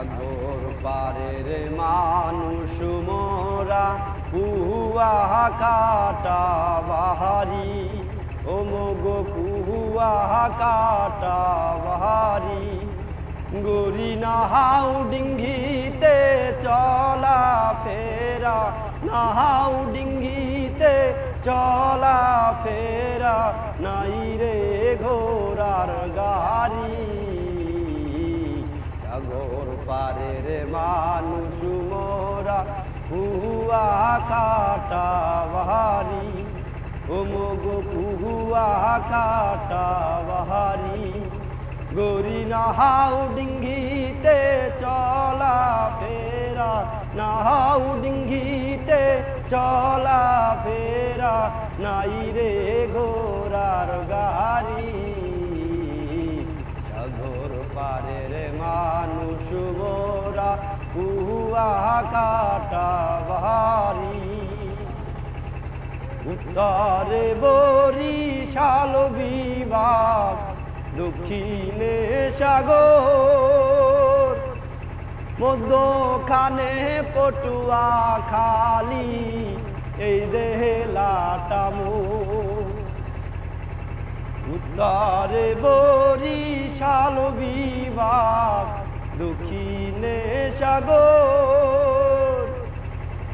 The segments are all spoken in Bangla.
সাগর পারের মানুষ মোরা কুহুয়া কাটা বাহারি ও মগো কুহুয়া কাটা বাহারি গরি নাহাউ ডিঙ্গিতে চলা ফেরা নাহাউ ডিঙ্গিতে চলা ফেরা নাই রে ঘোড়ার গাড়ি সাগর পারের মানুষ মোরা কুহুয়া কাটা বাহারি ও মগো কুহুয়া কাটা বাহারি গরি নাহাউ ডিঙ্গিতে চলা ফেরা নাহাউ ডিঙ্গিতে চলা ফেরা নাই রে ঘোড়ার গাড়ি সাগর পারের মানুষ মোরা কুহুয়া কাটা বাহারি উত্তরে বরিশাল বিভাগ দক্ষিণে সাগর মধ্যখানে পটুয়া খালি এই দেহেলাটা মোর উত্তরে বরিশাল বিভাগ দক্ষিণে সাগর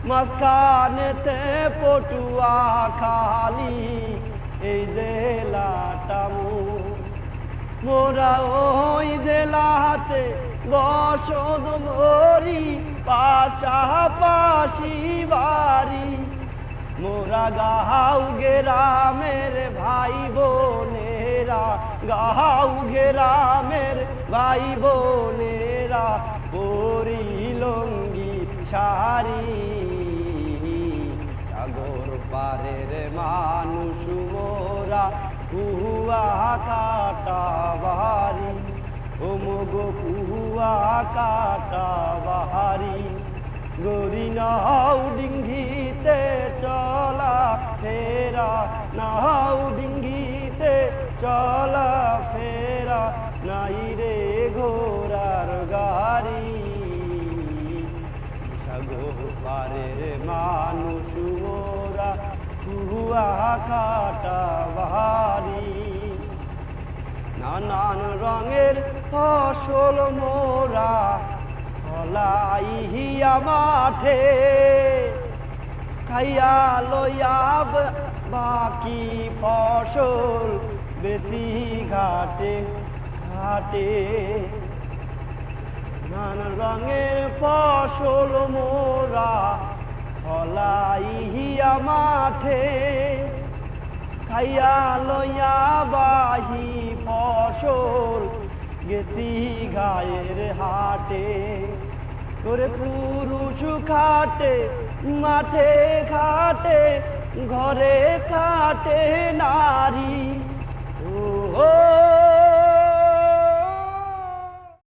মাঝখানেতে পটুয়া খালি এই জেলাটা মোরা ওই জেলাতে বসত মরি পাশাপাশি বাড়ি মোরা গাহাউ গেরামের ভাই বোনেরা গাহাউ গেরামের ভাই বোনেরা পরি লঙ্গি শাড়ি সাগর পারের মানুষ মোরা কুহুয়া কাটা বাহারি ও মগো কুহুয়া কাটা বাহারি গরি নাহাউ ডিঙ্গিতে চলা ফেরা নাহাউ ডিঙ্গিতে চলা ফেরা নাই রে ঘোড়ার গাড়ি সাগর পারের মানুষ মোরা কুহুয়া কাটা বাহারি নানান রঙের ফসল মোরা ফলাইয়া মাঠে খাইয়া লইয়া বাকি ফসল বেশি ঘাটে ঘাটে নানান রঙের ফসল মোরা ফলাইয়া মাঠে খাইয়া লইয়া বাহি ফসল গেছি গায়ের হাটে করে পুরুষ খাটে মাঠে ঘাটে ঘরে খাটে নারী ও